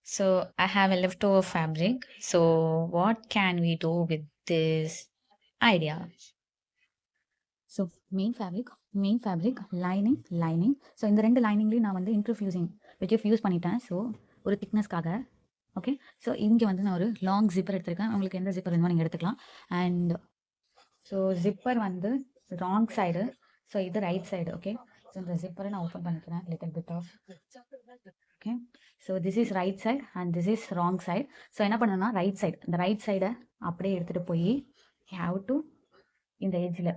So I have a leftover fabric. So what can we do with this idea? So main fabric lining. So இந்த ரெண்டு லைனிங்லேயும் நான் வந்து இன்டர்ஃபியூசிங் fuse பண்ணிட்டேன். So ஒரு திக்னஸ்க்காக. Okay. So இங்கே வந்து நான் ஒரு லாங் ஜிப்பர் எடுத்திருக்கேன். உங்களுக்கு எந்த ஜிப்பர் வேணுமோ நீங்கள் எடுத்துக்கலாம். அண்ட் ஸோ ஜிப்பர் வந்து ராங் சைடு. ஸோ இது ரைட் சைடு. ஓகே. ஸோ இந்த ஜிப்பரை நான் ஓப்பன் பண்ணிக்கிறேன். Little bit off. Okay. So this is right side and this is wrong side. So என்ன பண்ணணும்னா ரைட் சைடு, இந்த ரைட் சைடை அப்படியே எடுத்துகிட்டு போய் ஹேவ் டு இந்த எட்ஜில்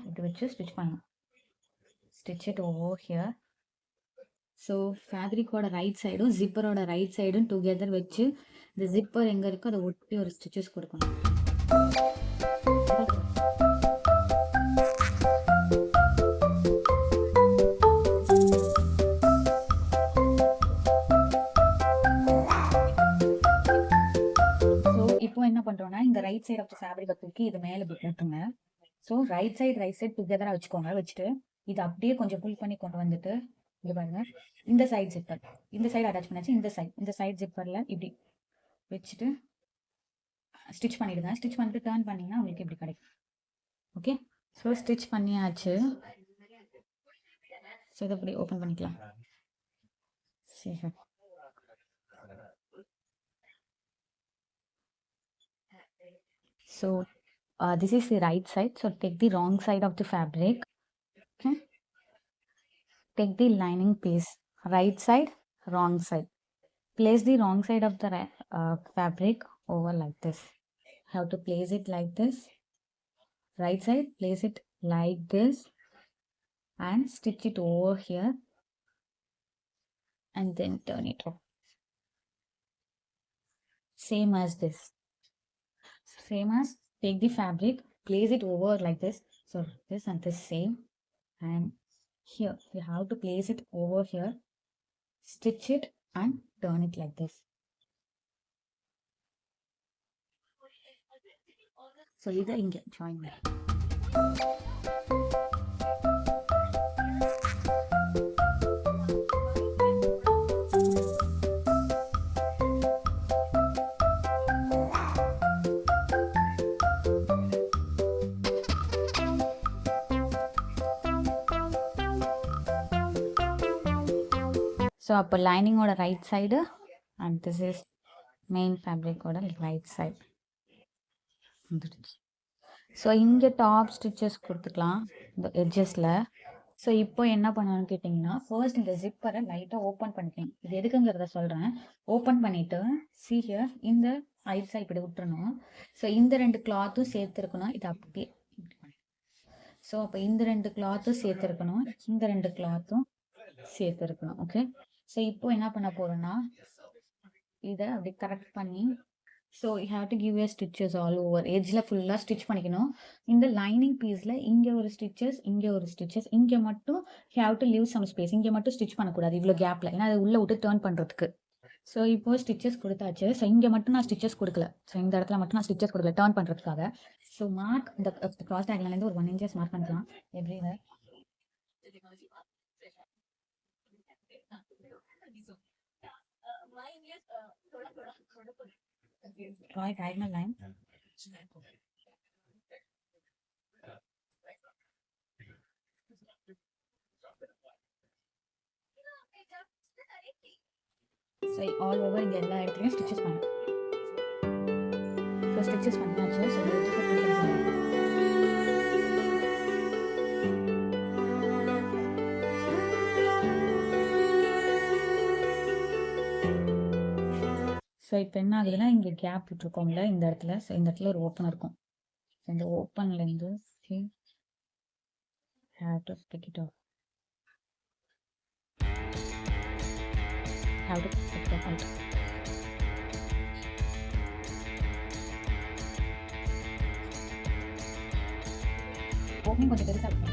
இப்படி வச்சு ஸ்டிச் பண்ணணும். Stitch it over here. So ஃபேப்ரிக்கோட ரைட் சைடும் ஜிப்பரோட ரைட் சைடும் டுகெதர் வச்சு இந்த ஜிப்பர் எங்கே இருக்கோ அதை ஒட்டி ஒரு ஸ்டிச்சஸ் கொடுக்கணும். ஸோ இப்போ என்ன பண்ணுறோன்னா இந்த ரைட் சைட் ஆஃப் த ஃபேப்ரிக்கை தூக்கி இது மேலே போட்டுருங்க. ஸோ ரைட் சைடு டுகெதராக வச்சுக்கோங்க. வச்சுட்டு இது அப்படியே கொஞ்சம் புல் பண்ணி கொண்டு வந்துட்டு இங்கே பாருங்க, இந்த சைடு ஜிப்பர் இந்த சைடு அட்டாச் பண்ணாச்சு. இந்த சைடு ஜிப்பரில் இப்படி வச்சுட்டு ஸ்டிச் பண்ணிடுங்க. ஸ்டிச் பண்ணிட்டு டர்ன் பண்ணிங்கன்னா உங்களுக்கு இப்படி கிடைக்கும். ஓகே. ஸோ ஸ்டிச் பண்ணியாச்சு. ஸோ இதை அப்படி ஓப்பன் பண்ணிக்கலாம். சரி. So this is the right side. So take the wrong side of the fabric. Okay. Take the lining piece. Right side, wrong side. Place the wrong side of the fabric over like this. Have to place it like this. Right side, place it like this and stitch it over here and then turn it off. Same as this. Same as take the fabric, place it over like this. So this and this same, and here you have to place it over here, stitch it and turn it like this. So either inge join me. So அப்போ லைனிங்கோட right side and this is main ஃபேப்ரிக்கோட right side வந்துடுச்சு. So இங்கே top stitches கொடுத்துக்கலாம் இந்த எட்ஜஸில். So இப்போ என்ன பண்ணணும்னு கேட்டிங்கன்னா ஃபர்ஸ்ட் இந்த ஜிப்பரை லைட்டாக ஓப்பன் பண்ணிக்கலாம். இது எதுக்குங்கிறத சொல்கிறேன். ஓப்பன் பண்ணிவிட்டு see here இந்த ரைட் சைடு இப்படி விட்டுறணும். ஸோ இந்த ரெண்டு கிளாத்தும் சேர்த்துருக்கணும். இது அப்படியே ஸோ அப்போ இந்த ரெண்டு கிளாத்தும் சேர்த்துருக்கணும், இந்த ரெண்டு கிளாத்தும் சேர்த்துருக்கணும். ஓகே. ஸோ இப்போ என்ன பண்ண போறோம்னா இதை அப்படி கரெக்ட் பண்ணி so you have to give a stitches all over எட்ஜில் ஃபுல்லாக ஸ்டிச் பண்ணிக்கணும். இந்த லைனிங் பீஸில் இங்கே ஒரு ஸ்டிச்சஸ், இங்கே ஒரு ஸ்டிச்சஸ், இங்கே மட்டும் you have to leave some space. இங்கே மட்டும் ஸ்டிச் பண்ணக்கூடாது இவ்வளோ கேப்பில், ஏன்னா அதை உள்ளே விட்டு டேர்ன் பண்ணுறதுக்கு. ஸோ இப்போ ஸ்டிச்சஸ் கொடுத்தாச்சு. ஸோ இங்கே மட்டும் நான் ஸ்டிச்சஸ் கொடுக்கல. ஸோ இந்த இடத்துல மட்டும் நான் ஸ்டிச்சஸ் கொடுக்கல டேர்ன் பண்ணுறதுக்காக. ஸோ மார்க் இந்த கிராஸ் டயக்ராம்லேருந்து ஒரு 1 inches மார்க் பண்ணிக்கலாம் everywhere. Draw a diagonal line. So all over இங்க எல்லா இடத்துலயும் ஸ்டிச்சஸ் பண்ணு. ஸோ ஸ்டிச்சஸ் பண்ணியாச்சு. ஸோ ஸோ இப்போ என்ன ஆகுதுன்னா இங்கே கேப் விட்டுருக்கோம்ல இந்த இடத்துல. ஸோ இந்த இடத்துல ஒரு ஓப்பன் இருக்கும். ஸோ இந்த ஓப்பன்லேருந்து have to pick it off. Have to pick it out. Opening கொஞ்சம் பெருசாக இருக்கும்.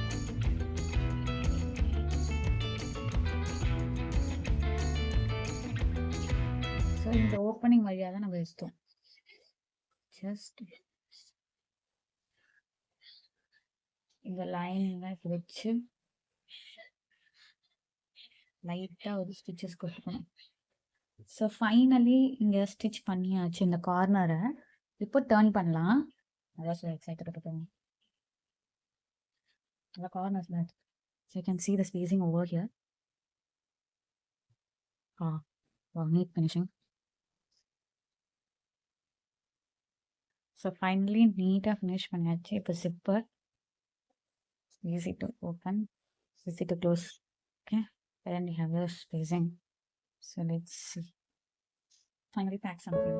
ஸோ இந்த ஓப்பனிங் வழியாக தான் நம்ம வச்சிட்டோம். ஜஸ்ட் இந்த லைனிங்லாம் இப்படி வச்சு லைட்டாக ஒரு ஸ்டிச்சஸ் கொடுத்துக்கணும். ஸோ ஃபைனலி இங்கே ஸ்டிச் பண்ணியாச்சு இந்த கார்னரை. இப்போ டர்ன் பண்ணலாம். அதான் ஸோ எக்ஸைட்டட் இருக்கும். The corners that, so you can see the spacing over here. Ah, wow, neat finishing. So finally neat finish பண்ணியாச்சு. இப்போ zipper easy to open, easy to close. Okay, and then we have the spacing. So let's finally pack something.